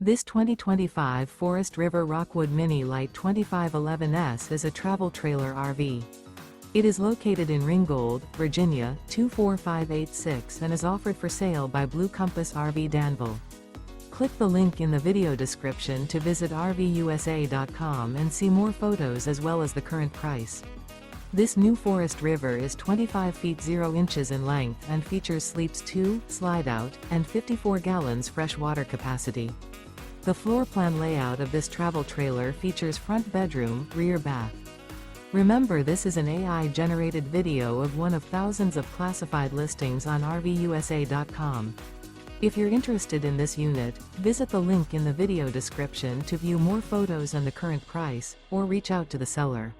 This 2025 Forest River Rockwood Mini Lite 2511S is a travel trailer RV. It is located in Ringgold, Virginia, 24586 and is offered for sale by Blue Compass RV Danville. Click the link in the video description to visit RVUSA.com and see more photos as well as the current price. This new Forest River is 25 feet 0 inches in length and features sleeps 2, Slideout, and 54 gallons fresh water capacity. The floor plan layout of this travel trailer features front bedroom, rear bath. Remember, this is an AI-generated video of one of thousands of classified listings on RVUSA.com. If you're interested in this unit, visit the link in the video description to view more photos and the current price, or reach out to the seller.